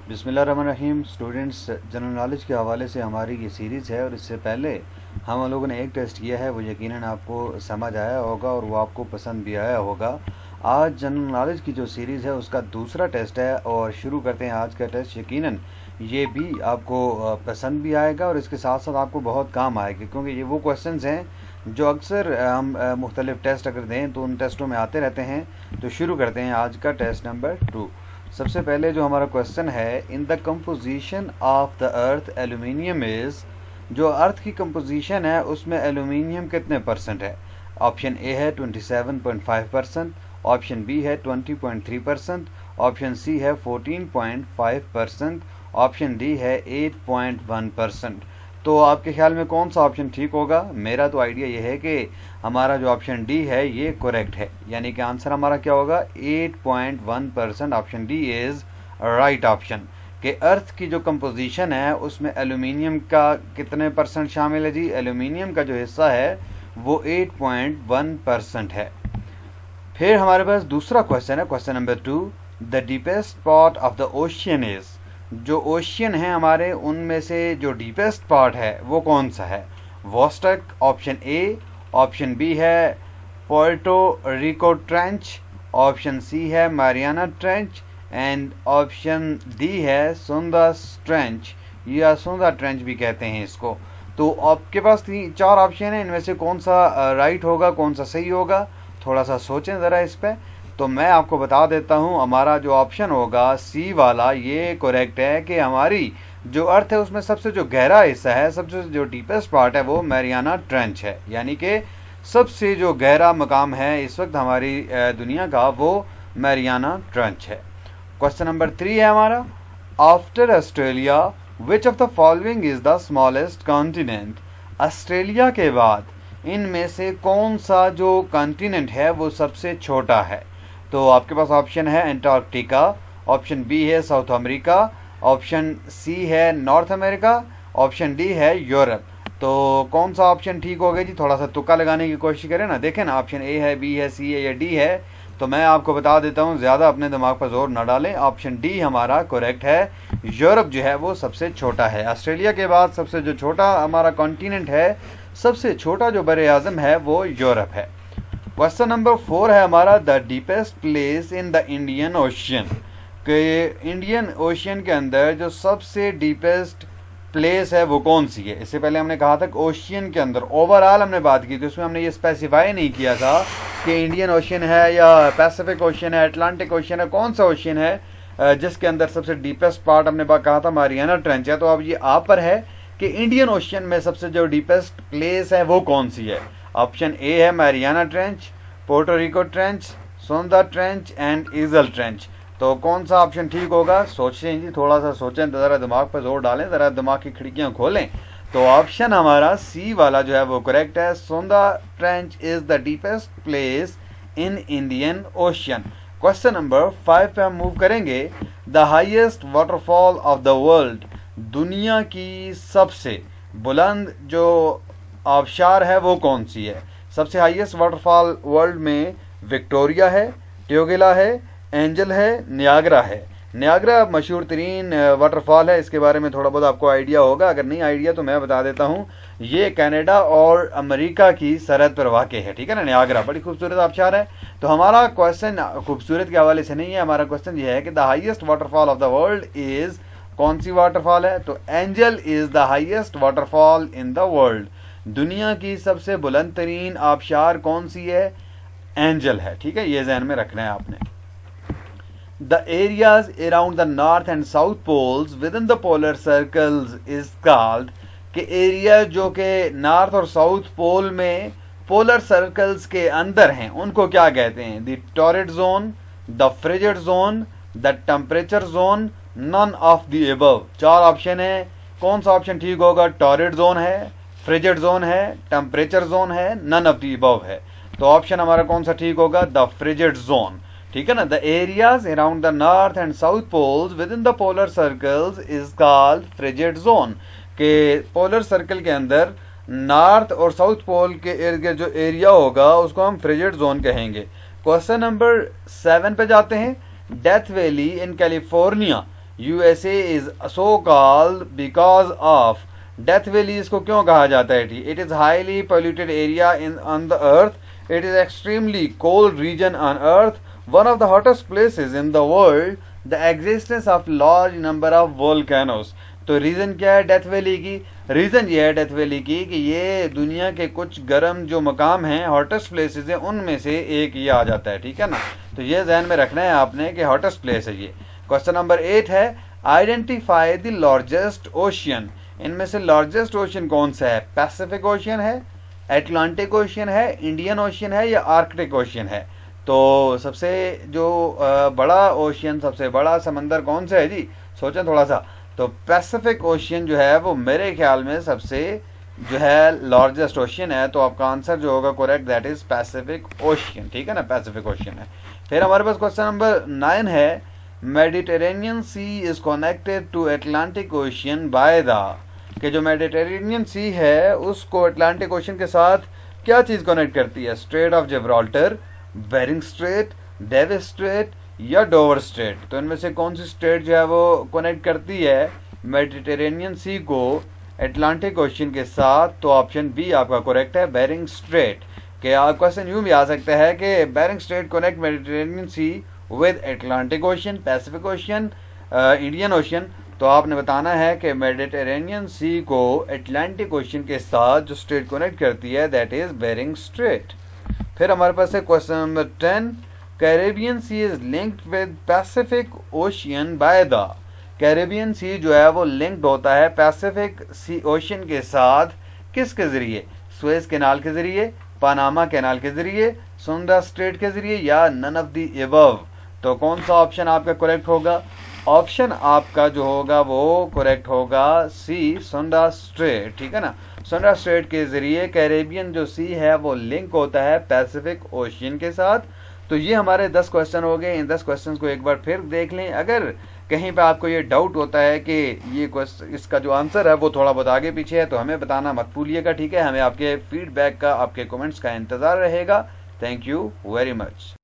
बिस्मिल्लाहिर्रहमानिर्रहीम। Students, general knowledge के हवाले से हमारी ये सीरीज़ है और इससे पहले हम लोगों ने एक टेस्ट किया है, वो यकीनन आपको समझ आया होगा और वो आपको पसंद भी आया होगा। आज जनरल नॉलेज की जो सीरीज़ है उसका दूसरा टेस्ट है और शुरू करते हैं आज का टेस्ट। यकीनन ये भी आपको पसंद भी आएगा और इसके साथ साथ आपको बहुत काम आएगा, क्योंकि ये वो क्वेश्चंस हैं जो अक्सर हम मुख्तलिफ टेस्ट अगर दें तो उन टेस्टों में आते रहते हैं। तो शुरू करते हैं आज का टेस्ट नंबर 2। सबसे पहले जो हमारा क्वेश्चन है, in the composition of the earth aluminium is, जो अर्थ की कंपोजिशन है उसमें एल्यूमिनियम कितने परसेंट है। ऑप्शन ए है 27.5%, ऑप्शन बी है 20.3%, ऑप्शन सी है 14.5%, ऑप्शन डी है 8.1%। तो आपके ख्याल में कौन सा ऑप्शन ठीक होगा? मेरा तो आइडिया ये है कि हमारा जो ऑप्शन डी है ये करेक्ट है, यानी कि आंसर हमारा क्या होगा 8.1%। Option D is right option. कि अर्थ की जो कंपोजिशन है उसमें एल्यूमिनियम का कितने परसेंट शामिल है जी? एल्यूमिनियम का जो हिस्सा है वो 8.1% है। फिर हमारे पास दूसरा क्वेश्चन है, question number 2। The deepest part of the ocean is, जो ओशियन है हमारे उनमें से जो डीपेस्ट पार्ट है वो कौन सा है? Vostok, option A, option B है Puerto Rico trench, option C है Mariana trench and option D है सुंदर ट्रेंच, या सुंदर ट्रेंच भी कहते हैं इसको। तो आपके पास 4 ऑप्शन है, इनमें से कौन सा राइट होगा, कौन सा सही होगा? थोड़ा सा सोचें ज़रा इस पर। तो मैं आपको बता देता हूँ, हमारा जो ऑप्शन होगा सी वाला ये करेक्ट है कि हमारी जो अर्थ है उसमें सबसे जो गहरा हिस्सा है, सबसे जो डीपेस्ट पार्ट है वो मैरियाना ट्रेंच है, यानी कि सबसे जो गहरा मकाम है इस वक्त हमारी दुनिया का वो मैरियाना ट्रेंच है। क्वेश्चन नंबर 3 है हमारा, after Australia which of the following is the smallest continent. Australia के बाद इनमें से कौन सा जो कॉन्टिनेंट है वो सबसे छोटा है? तो आपके पास ऑप्शन है एंटार्क्टिका, ऑप्शन बी है साउथ अमेरिका, ऑप्शन सी है नॉर्थ अमेरिका, ऑप्शन डी है यूरोप। तो कौन सा ऑप्शन ठीक होगा जी? थोड़ा सा तुक्का लगाने की कोशिश करें ना। देखें ना, ऑप्शन ए है, बी है, सी है या डी है। तो मैं आपको बता देता हूँ, ज़्यादा अपने दिमाग पर जोर ना डालें, ऑप्शन डी हमारा करेक्ट है। यूरोप जो है वो सबसे छोटा है। ऑस्ट्रेलिया के बाद सबसे जो छोटा हमारा कॉन्टिनेंट है, सबसे छोटा जो बर आज़म है वो यूरोप है। क्वेश्चन नंबर 4 है हमारा, the deepest place in the Indian ocean. के इंडियन ओशियन के अंदर जो सबसे डीपेस्ट प्लेस है वो कौन सी है? इससे पहले हमने कहा था कि ओशियन के अंदर ओवरऑल हमने बात की थी, उसमें हमने ये स्पेसिफाई नहीं किया था कि इंडियन ओशियन है या पैसिफिक ओशियन है, अटलांटिक ओशियन है, कौन सा ओशियन है जिसके अंदर सबसे डीपेस्ट पार्ट हमने कहा था मारियाना ट्रेंच है। तो अब ये आप पर है कि इंडियन ओशियन में सबसे जो डीपेस्ट प्लेस है वो कौन सी है। ऑप्शन ए है Mariana trench, Puerto Rico trench, Sunda trench and ईजल ट्रेंच। तो कौन सा ऑप्शन ठीक होगा? सोचें जी, थोड़ा सा सोचें, ज़रा दिमाग पर जोर डालें, ज़रा दिमाग की खिड़कियां खोलें। तो ऑप्शन हमारा सी वाला जो है वो करेक्ट है। Sunda trench is the deepest place in Indian Ocean. Question number 5 पे हम मूव करेंगे। The highest waterfall of the world, दुनिया की सबसे बुलंद जो आबशार है वो कौन सी है? सबसे हाईएस्ट वाटरफॉल वर्ल्ड में विक्टोरिया है, ट्योगेला है, एंजल है, नियाग्रा है। नियाग्रा मशहूर तरीन वाटरफॉल है, इसके बारे में थोड़ा बहुत आपको आइडिया होगा, अगर नहीं आइडिया तो मैं बता देता हूँ। ये कनाडा और अमेरिका की सरहद पर वाक़े है, ठीक है ना। नियाग्रा बड़ी खूबसूरत आबशार है। तो हमारा क्वेश्चन खूबसूरत के हवाले से नहीं है, हमारा क्वेश्चन ये है कि the highest waterfall of the world is, कौन सी वाटरफॉल है? तो angel is the highest waterfall in the world. दुनिया की सबसे बुलंद तरीन आबशार कौन सी है? एंजल है, ठीक है, ये ज़हन में रखना है आपने। The areas around the north and south poles within the polar circles is called, के एरिया जो कि नॉर्थ और साउथ पोल में पोलर सर्कल्स के अंदर हैं उनको क्या कहते हैं? The torrid zone, the frigid zone, the temperature zone, none of the above. 4 option है, कौन सा ऑप्शन ठीक होगा? टॉरिड जोन है, फ्रिजिड जोन है, टेम्परेचर जोन है, नन ऑफ द अबव है। तो ऑप्शन हमारा कौन सा ठीक होगा? द फ्रिजिड जोन, ठीक है ना। The areas around the north and south poles within the polar circles is called frigid zone. के पोलर सर्कल के अंदर नॉर्थ और साउथ पोल के इर्द गिर्द जो एरिया होगा उसको हम फ्रिजिड जोन कहेंगे। क्वेश्चन नंबर 7 पे जाते हैं। Death valley in California USA is so called because of, death valley इसको क्यों कहा जाता है? It is highly polluted area in on the earth, it is extremely cold region on earth, one of the hottest places in the world, the existence of large number of volcanoes. तो reason क्या है death valley की? Reason ये है death valley की कि ये दुनिया के कुछ गर्म जो मकाम हैं, हॉटेस्ट प्लेसेस हैं, उनमें से एक ये आ जाता है, ठीक है ना? तो ये जहन में रखना है आपने कि हॉटेस्ट प्लेस है ये। क्वेश्चन नंबर 8 है, आइडेंटिफाई द लार्जेस्ट ओशियन। इनमें से लार्जेस्ट ओशियन कौन सा है? पैसिफिक ओशियन है, एटलांटिक ओशियन है, इंडियन ओशियन है या आर्कटिक ओशियन है? तो सबसे जो बड़ा ओशियन, सबसे बड़ा समंदर कौन सा है जी? सोचें थोड़ा सा। तो पैसिफिक ओशियन जो है वो मेरे ख्याल में सबसे जो है लार्जेस्ट ओशियन है। तो आपका आंसर जो होगा correct, that is Pacific ocean, ठीक है ना? पैसिफिक ओशियन है। फिर हमारे पास क्वेश्चन नंबर 9 है, Mediterranean sea is connected to Atlantic ocean by the, कि जो मेडिटेरेनियन सी है उसको अटलांटिक ओशन के साथ क्या चीज़ कनेक्ट करती है? Strait of Gibraltar, Bering strait, Davis strait या डोवर स्ट्रेट? तो इनमें से कौन सी स्ट्रेट जो है वो कनेक्ट करती है मेडिटेरेनियन सी को अटलांटिक ओशन के साथ? तो ऑप्शन बी आपका करेक्ट है, बेरिंग स्ट्रेट। कि क्वेश्चन यूँ भी आ सकता है कि Bering strait connect Mediterranean sea with Atlantic ocean, Pacific ocean, Indian ocean. तो आपने बताना है कि मेडिटेरेनियन सी को अटलांटिक ओशन के साथ जो स्ट्रेट कनेक्ट करती है दैट इज बेरिंग स्ट्रेट। फिर हमारे पास है question number 10, Caribbean sea is linked with Pacific Ocean by the, Caribbean sea जो है वो लिंक्ड होता है पैसिफिक सी ओशन के साथ किसके जरिए? सुएज कैनाल के जरिए, पनामा कैनाल के जरिए, सुंदा स्ट्रेट के जरिए या नन ऑफ द एबव? तो कौन सा ऑप्शन आपका करेक्ट होगा? ऑप्शन आपका जो होगा वो करेक्ट होगा सी, सुंदा स्ट्रेट, ठीक है ना? सुंदा स्ट्रेट के जरिए कैरेबियन जो सी है वो लिंक होता है पैसिफिक ओशियन के साथ। तो ये हमारे 10 क्वेश्चन हो गए। इन 10 क्वेश्चन को एक बार फिर देख लें। अगर कहीं पे आपको ये डाउट होता है कि ये इसका जो आंसर है वो थोड़ा बहुत आगे पीछे है तो हमें बताना मत भूलिएगा, ठीक है? हमें आपके फीडबैक का, आपके कमेंट्स का इंतज़ार रहेगा। Thank you very much.